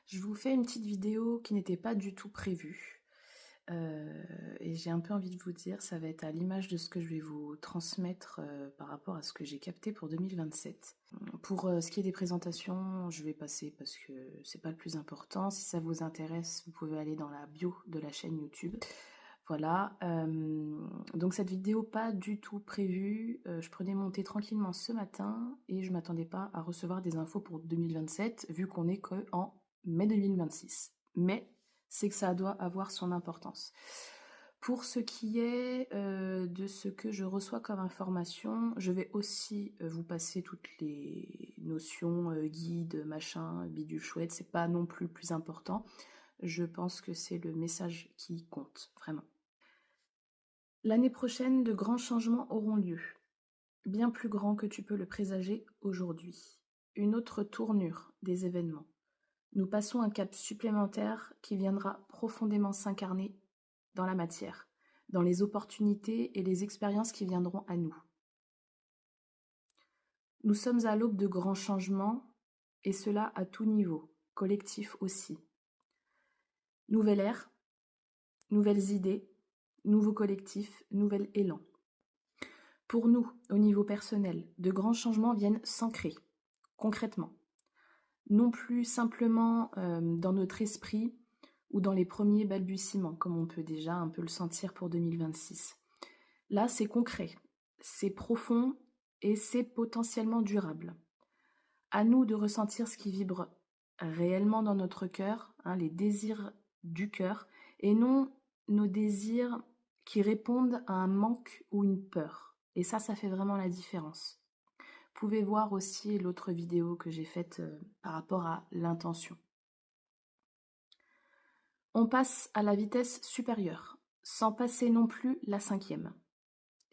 Je vous fais une petite vidéo qui n'était pas du tout prévue. Et j'ai un peu envie de vous dire, ça va être à l'image de ce que je vais vous transmettre par rapport à ce que j'ai capté pour 2027. Pour ce qui est des présentations, je vais passer parce que c'est pas le plus important. Si ça vous intéresse, vous pouvez aller dans la bio de la chaîne YouTube. Voilà, donc cette vidéo pas du tout prévue, je prenais mon thé tranquillement ce matin et je m'attendais pas à recevoir des infos pour 2027 vu qu'on est qu'en mai 2026. Mais c'est que ça doit avoir son importance. Pour ce qui est de ce que je reçois comme information, je vais aussi vous passer toutes les notions, guides, machin, bidule chouette, c'est pas non plus le plus important. Je pense que c'est le message qui compte, vraiment. L'année prochaine, de grands changements auront lieu, bien plus grands que tu peux le présager aujourd'hui. Une autre tournure des événements. Nous passons un cap supplémentaire qui viendra profondément s'incarner dans la matière, dans les opportunités et les expériences qui viendront à nous. Nous sommes à l'aube de grands changements, et cela à tout niveau, collectif aussi. Nouvelle ère, nouvelles idées, nouveaux collectifs, nouvel élan. Pour nous, au niveau personnel, de grands changements viennent s'ancrer, concrètement. Non plus simplement dans notre esprit ou dans les premiers balbutiements, comme on peut déjà un peu le sentir pour 2026. Là, c'est concret, c'est profond et c'est potentiellement durable. À nous de ressentir ce qui vibre réellement dans notre cœur, les désirs du cœur, et non nos désirs qui répondent à un manque ou une peur. Et ça fait vraiment la différence. Vous pouvez voir aussi l'autre vidéo que j'ai faite par rapport à l'intention. On passe à la vitesse supérieure, sans passer non plus la 5e.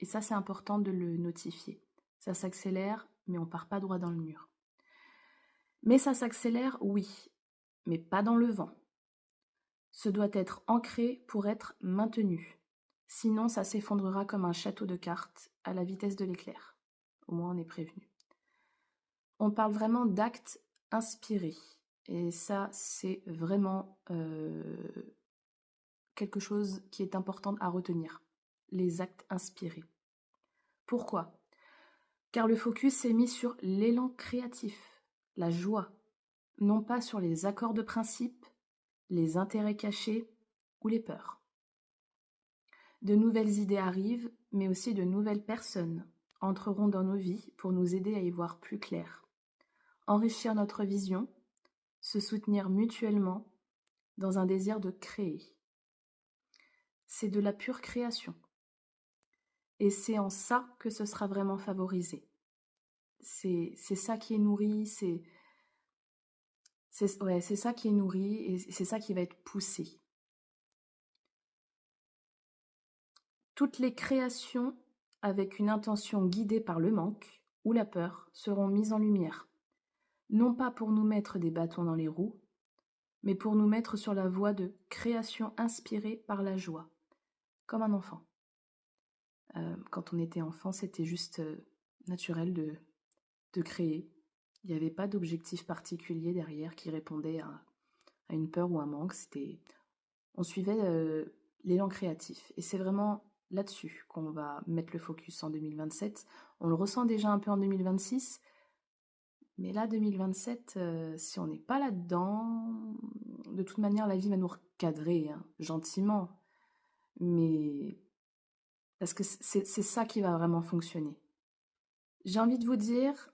Et ça, c'est important de le notifier. Ça s'accélère, mais on ne part pas droit dans le mur. Mais ça s'accélère, oui, mais pas dans le vent. Ce doit être ancré pour être maintenu. Sinon, ça s'effondrera comme un château de cartes à la vitesse de l'éclair. Au moins, on est prévenu. On parle vraiment d'actes inspirés. Et ça, c'est vraiment quelque chose qui est important à retenir. Les actes inspirés. Pourquoi ? Car le focus est mis sur l'élan créatif, la joie, non pas sur les accords de principe, les intérêts cachés ou les peurs. De nouvelles idées arrivent, mais aussi de nouvelles personnes entreront dans nos vies pour nous aider à y voir plus clair, enrichir notre vision, se soutenir mutuellement dans un désir de créer. C'est de la pure création. Et c'est en ça que ce sera vraiment favorisé. C'est ça qui est nourri, c'est ça qui est nourri et c'est ça qui va être poussé. Toutes les créations avec une intention guidée par le manque ou la peur seront mises en lumière. Non pas pour nous mettre des bâtons dans les roues, mais pour nous mettre sur la voie de création inspirée par la joie, comme un enfant. Quand on était enfant, c'était juste naturel de créer. Il n'y avait pas d'objectif particulier derrière qui répondait à une peur ou un manque. On suivait l'élan créatif. Et c'est vraiment là-dessus qu'on va mettre le focus en 2027. On le ressent déjà un peu en 2026. Mais là, 2027, si on n'est pas là-dedans, de toute manière, la vie va nous recadrer, gentiment. Mais parce que c'est ça qui va vraiment fonctionner. J'ai envie de vous dire,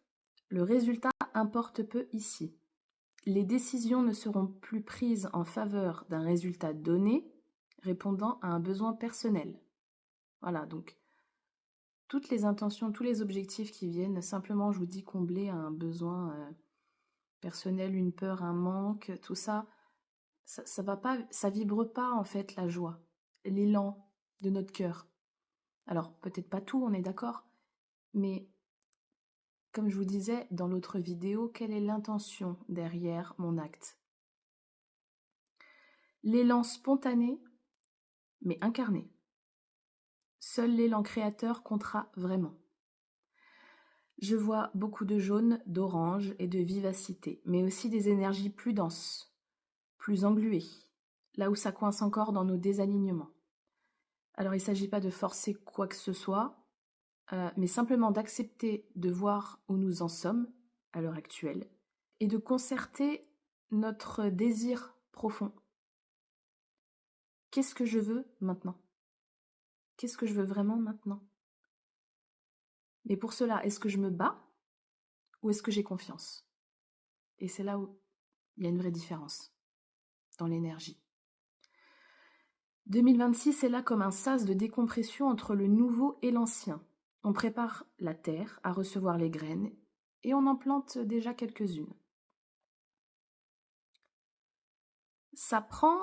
le résultat importe peu ici. Les décisions ne seront plus prises en faveur d'un résultat donné, répondant à un besoin personnel. Voilà, donc toutes les intentions, tous les objectifs qui viennent, simplement, je vous dis, combler un besoin personnel, une peur, un manque, tout ça, ça va pas, ça vibre pas en fait la joie, l'élan de notre cœur. Alors peut-être pas tout, on est d'accord, mais comme je vous disais dans l'autre vidéo, quelle est l'intention derrière mon acte ? L'élan spontané, mais incarné. Seul l'élan créateur comptera vraiment. Je vois beaucoup de jaune, d'orange et de vivacité, mais aussi des énergies plus denses, plus englué, là où ça coince encore dans nos désalignements. Alors il ne s'agit pas de forcer quoi que ce soit, mais simplement d'accepter de voir où nous en sommes à l'heure actuelle et de concerter notre désir profond. Qu'est-ce que je veux maintenant? Qu'est-ce que je veux vraiment maintenant? Mais pour cela, est-ce que je me bats ou est-ce que j'ai confiance? Et c'est là où il y a une vraie différence dans l'énergie. 2026 est là comme un sas de décompression entre le nouveau et l'ancien. On prépare la terre à recevoir les graines et on en plante déjà quelques-unes. Ça prend,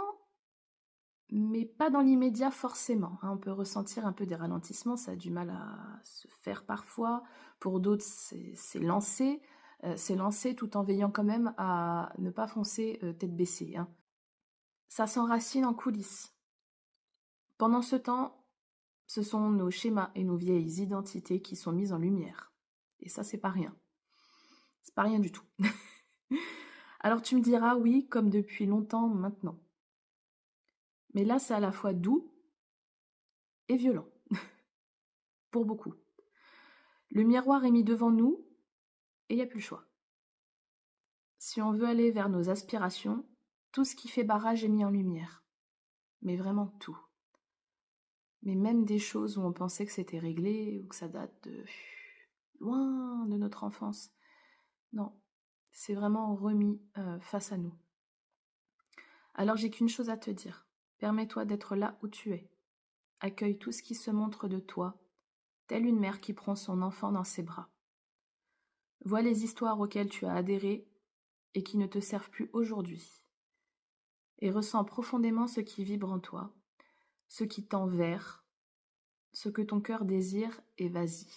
mais pas dans l'immédiat forcément. On peut ressentir un peu des ralentissements, ça a du mal à se faire parfois. Pour d'autres, c'est lancé. C'est lancé tout en veillant quand même à ne pas foncer tête baissée. Ça s'enracine en coulisses. Pendant ce temps, ce sont nos schémas et nos vieilles identités qui sont mises en lumière. Et ça, c'est pas rien. C'est pas rien du tout. Alors tu me diras, oui, comme depuis longtemps maintenant. Mais là, c'est à la fois doux et violent. Pour beaucoup. Le miroir est mis devant nous et il n'y a plus le choix. Si on veut aller vers nos aspirations, tout ce qui fait barrage est mis en lumière. Mais vraiment tout. Mais même des choses où on pensait que c'était réglé ou que ça date de loin de notre enfance. Non, c'est vraiment remis face à nous. Alors j'ai qu'une chose à te dire. Permets-toi d'être là où tu es. Accueille tout ce qui se montre de toi, telle une mère qui prend son enfant dans ses bras. Vois les histoires auxquelles tu as adhéré et qui ne te servent plus aujourd'hui. Et ressens profondément ce qui vibre en toi, ce qui tend vers, ce que ton cœur désire et vas-y.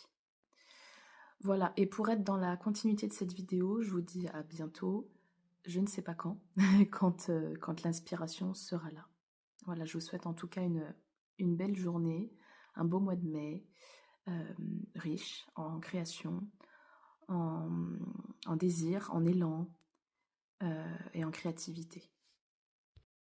Voilà, et pour être dans la continuité de cette vidéo, je vous dis à bientôt, je ne sais pas quand, quand l'inspiration sera là. Voilà, je vous souhaite en tout cas une belle journée, un beau mois de mai, riche en création, en désir, en élan et en créativité.